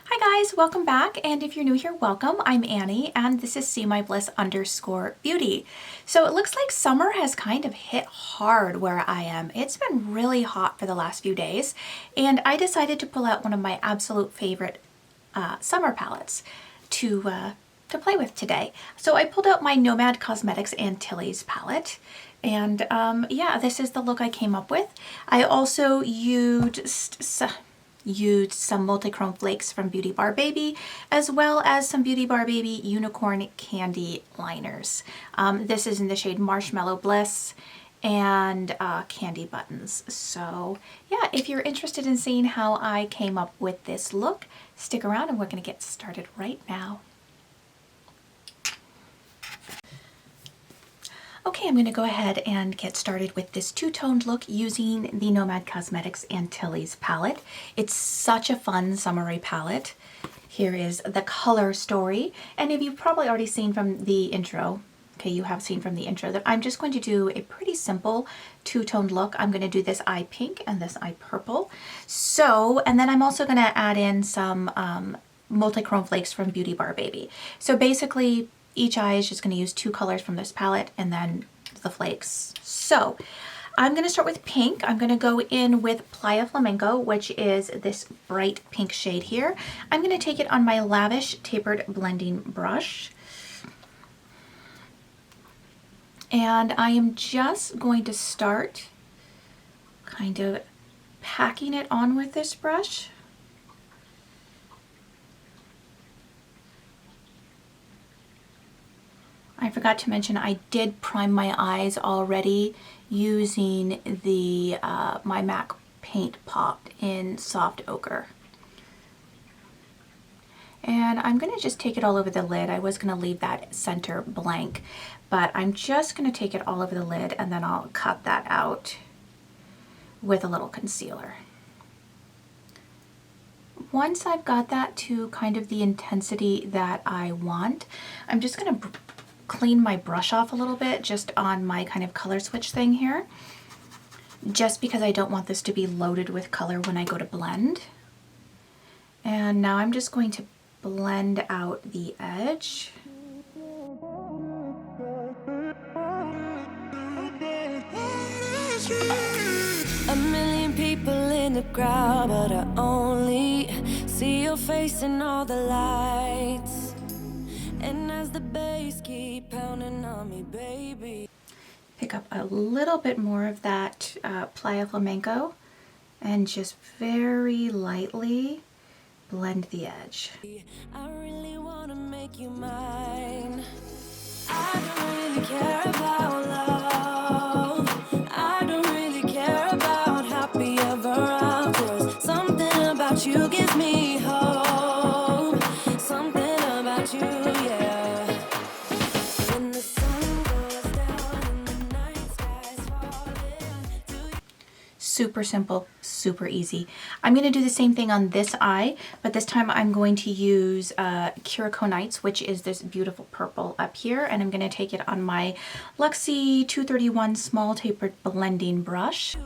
Hi guys, welcome back, and if you're new here, welcome. I'm Annie, and this is _Beauty. So it looks like summer has kind of hit hard where I am. It's been really hot for the last few days, and I decided to pull out one of my absolute favorite summer palettes to play with today. So I pulled out my Nomad Cosmetics Antilles palette, and yeah, this is the look I came up with. I also used some Multichrome Flakes from BeautyBarBaby, as well as some BeautyBarBaby Unicorn Candy Liners. This is in the shade Marshmallow Bliss and Candy Buttons. So yeah, if you're interested in seeing how I came up with this look, stick around and we're going to get started right now. Okay, I'm going to go ahead and get started with this two-toned look using the Nomad Cosmetics Antilles palette. It's such a fun summery palette. Here is the color story, and if you've probably already seen from the intro, okay, you have seen from the intro that I'm just going to do a pretty simple two-toned look. I'm going to do this eye pink and this eye purple. So, and then I'm also going to add in some Multichrome Flakes from BeautyBarBaby. So basically, each eye is just going to use two colors from this palette and then the flakes. So I'm going to start with pink. I'm going to go in with Playa Flamenco, which is this bright pink shade here. I'm going to take it on my Lavish Tapered Blending Brush. And I am just going to start kind of packing it on with this brush. I forgot to mention I did prime my eyes already using the my MAC paint pot in Soft Ochre. And I'm going to just take it all over the lid. I was going to leave that center blank, but I'm just going to take it all over the lid and then I'll cut that out with a little concealer. Once I've got that to kind of the intensity that I want, I'm just going to clean my brush off a little bit just on my kind of color switch thing here, just because I don't want this to be loaded with color when I go to blend. And now I'm just going to blend out the edge. A million people in the crowd, but I only see your face in all the lights. And as the bass keep pounding on me, baby. Pick up a little bit more of that Playa Flamenco and just very lightly blend the edge. I really want to make you mine. I don't really care about love. I don't really care about happy ever afters. Something about you gives me hope. Something about you. Super simple, super easy. I'm going to do the same thing on this eye, but this time I'm going to use Curacao Nights, which is this beautiful purple up here, and I'm going to take it on my Luxie 231 Small Tapered Blending Brush.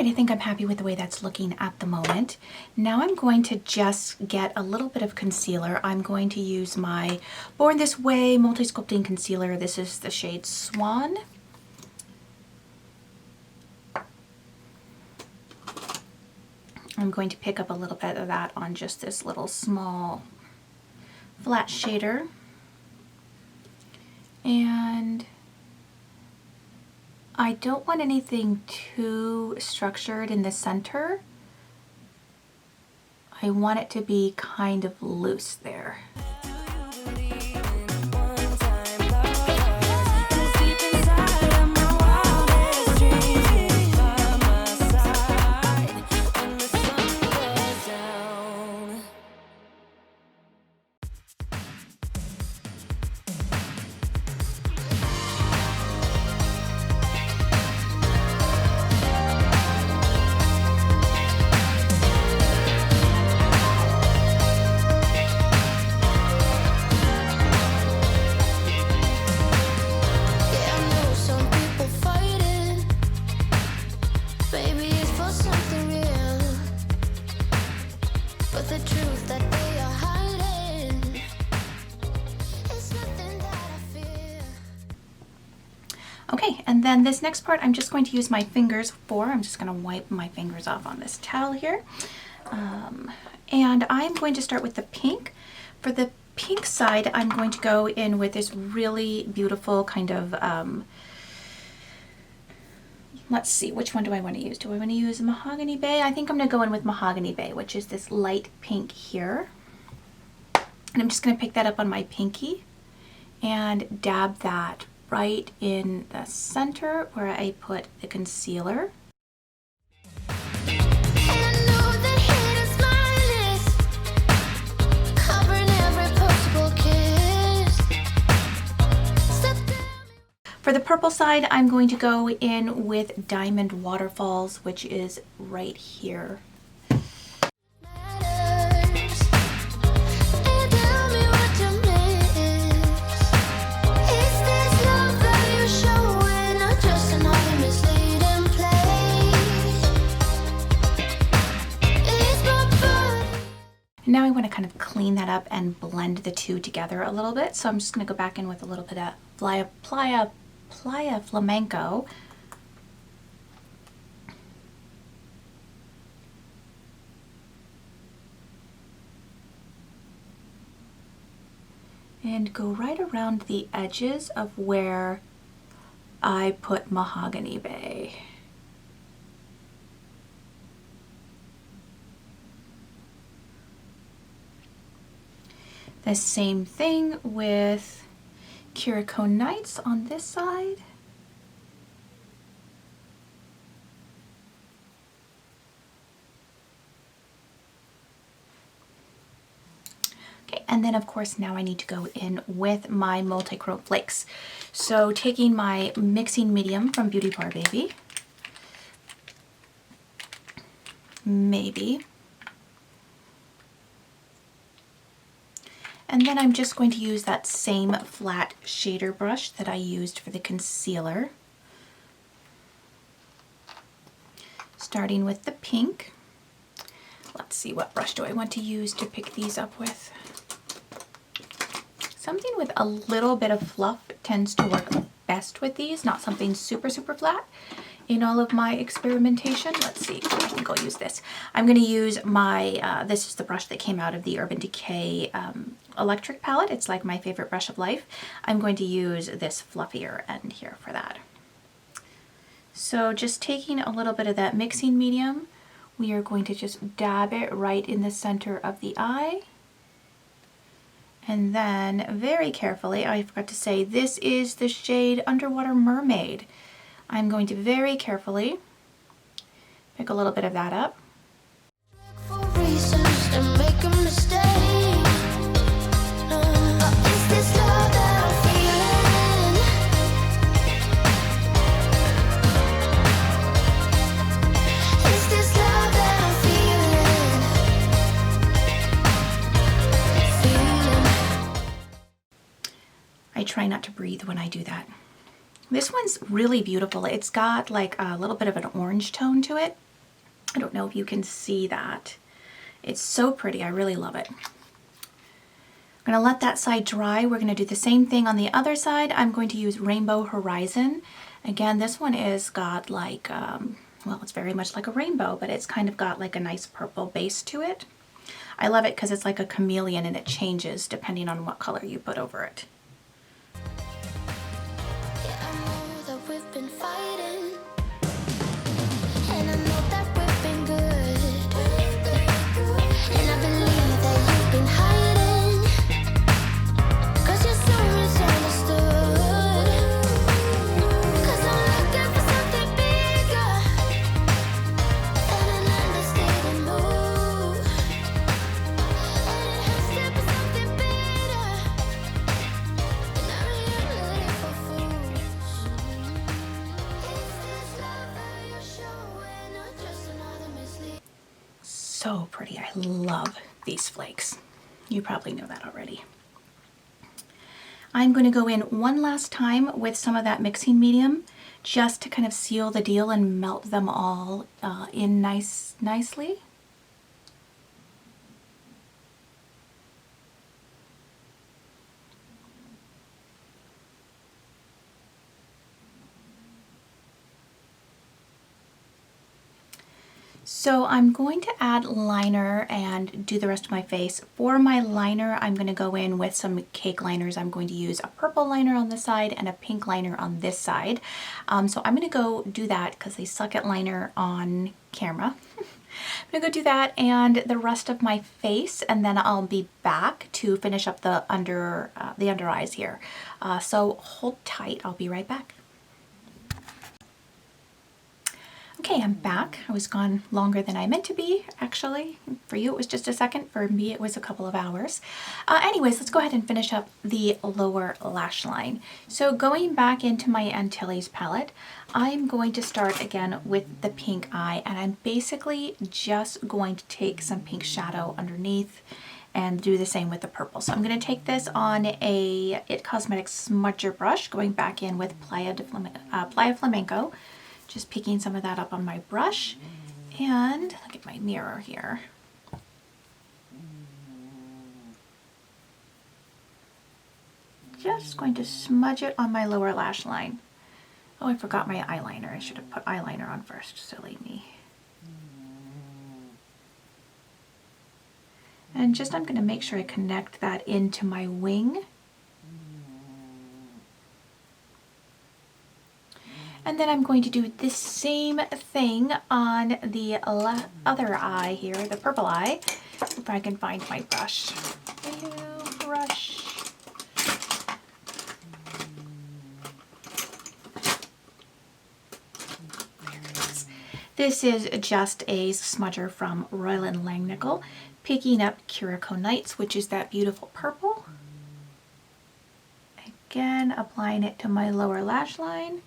right, I think I'm happy with the way that's looking at the moment. Now I'm going to just get a little bit of concealer. I'm going to use my Born This Way Multi-Sculpting Concealer. This is the shade Swan. I'm going to pick up a little bit of that on just this little small flat shader. And I don't want anything too structured in the center. I want it to be kind of loose there. Okay, and then this next part I'm just going to use my fingers for. I'm just going to wipe my fingers off on this towel here. And I'm going to start with the pink. For the pink side, I'm going to go in with this really beautiful kind of, let's see, which one do I want to use? Do I want to use Mahogany Bay? I think I'm going to go in with Mahogany Bay, which is this light pink here. And I'm just going to pick that up on my pinky and dab that right in the center where I put the concealer. For the purple side, I'm going to go in with Diamond Waterfalls, which is right here. Now I want to kind of clean that up and blend the two together a little bit. So I'm just going to go back in with a little bit of Playa Flamenco. And go right around the edges of where I put Mahogany Bay. The same thing with Curacao Nights on this side. Okay, and then of course now I need to go in with my Multichrome Flakes. So taking my mixing medium from BeautyBarBaby, maybe. And then I'm just going to use that same flat shader brush that I used for the concealer. Starting with the pink. Let's see, what brush do I want to use to pick these up with? Something with a little bit of fluff tends to work best with these, not something super, super flat. In all of my experimentation, let's see, I think I'll use this. I'm going to use my, this is the brush that came out of the Urban Decay electric palette. It's like my favorite brush of life. I'm going to use this fluffier end here for that. So just taking a little bit of that mixing medium, we are going to just dab it right in the center of the eye. And then very carefully, I forgot to say, this is the shade Underwater Mermaid. I'm going to very carefully pick a little bit of that up. I try not to breathe when I do that. This one's really beautiful. It's got like a little bit of an orange tone to it. I don't know if you can see that. It's so pretty. I really love it. I'm going to let that side dry. We're going to do the same thing on the other side. I'm going to use Rainbow Horizon. Again, this one is got like, well, it's very much like a rainbow, but it's kind of got like a nice purple base to it. I love it because it's like a chameleon and it changes depending on what color you put over it. So pretty. I love these flakes. You probably know that already. I'm going to go in one last time with some of that mixing medium just to kind of seal the deal and melt them all in nicely. So I'm going to add liner and do the rest of my face. For my liner, I'm going to go in with some cake liners. I'm going to use a purple liner on this side and a pink liner on this side. So I'm going to go do that because they suck at liner on camera. I'm going to go do that and the rest of my face, and then I'll be back to finish up the under eyes here. So hold tight. I'll be right back. Okay, I'm back. I was gone longer than I meant to be, actually. For you, it was just a second. For me, it was a couple of hours. Anyways, let's go ahead and finish up the lower lash line. So going back into my Antilles palette, I'm going to start again with the pink eye, and I'm basically just going to take some pink shadow underneath and do the same with the purple. So I'm going to take this on a It Cosmetics smudger brush, going back in with Playa Flamenco. Just picking some of that up on my brush, and look at my mirror here. Just going to smudge it on my lower lash line. Oh, I forgot my eyeliner. I should have put eyeliner on first. Silly me. And just I'm going to make sure I connect that into my wing. And then I'm going to do the same thing on the other eye here, the purple eye. If I can find my brush. Brush. There it is. This is just a smudger from Royal & Langnickel, picking up Curaçao Nights, which is that beautiful purple. Again, applying it to my lower lash line.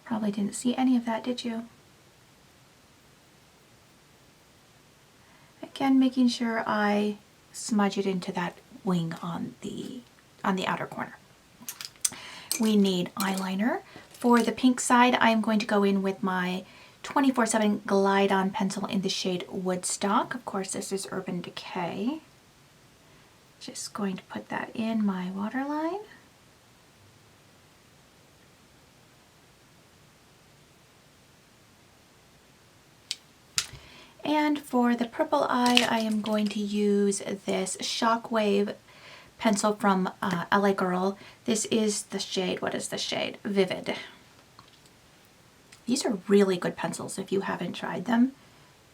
Probably didn't see any of that, did you? Again, making sure I smudge it into that wing on the outer corner. We need eyeliner. For the pink side, I'm going to go in with my 24/7 Glide On pencil in the shade Woodstock. Of course, this is Urban Decay. Just going to put that in my waterline. And for the purple eye, I am going to use this Shockwave pencil from LA Girl. This is the shade, what is the shade? Vivid. These are really good pencils if you haven't tried them.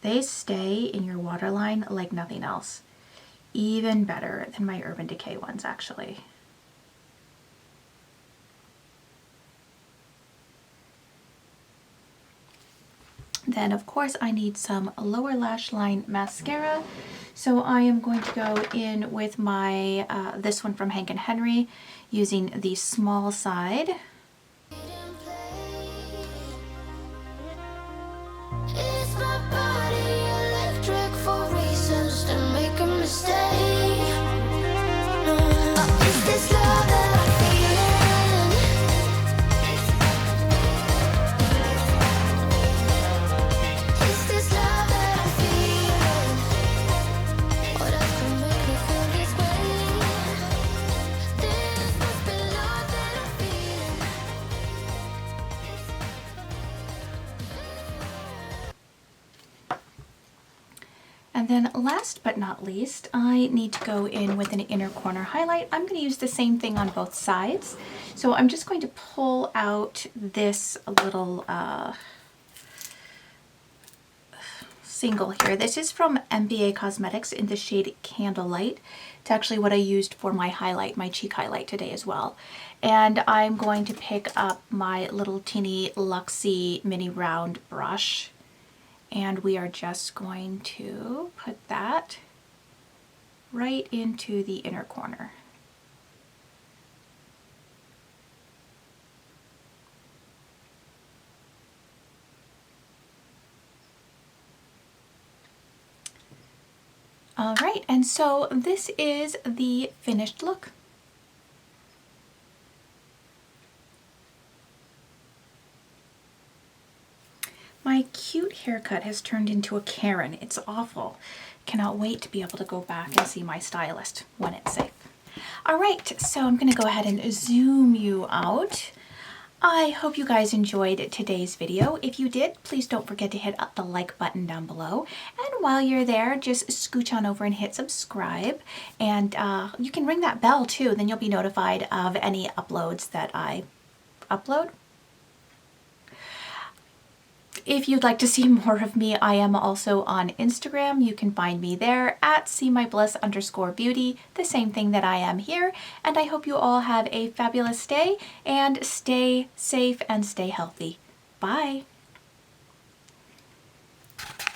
They stay in your waterline like nothing else. Even better than my Urban Decay ones, actually. Then of course I need some lower lash line mascara. So I am going to go in with my, this one from Hank & Henry, using the small side. Is my body electric for reasons to And then last but not least, I need to go in with an inner corner highlight. I'm going to use the same thing on both sides. So I'm just going to pull out this little single here. This is from Nomad Cosmetics in the shade Candlelight. It's actually what I used for my highlight, my cheek highlight today as well. And I'm going to pick up my little teeny Luxie mini round brush, and we are just going to put that right into the inner corner. All right, and so this is the finished look. My cute haircut has turned into a Karen. It's awful. Cannot wait to be able to go back and see my stylist when it's safe. All right, so I'm gonna go ahead and zoom you out. I hope you guys enjoyed today's video. If you did, please don't forget to hit the like button down below. And while you're there, just scooch on over and hit subscribe. And you can ring that bell too, then you'll be notified of any uploads that I upload. If you'd like to see more of me, I am also on Instagram. You can find me there at @SeeMyBliss_beauty, the same thing that I am here. And I hope you all have a fabulous day and stay safe and stay healthy. Bye.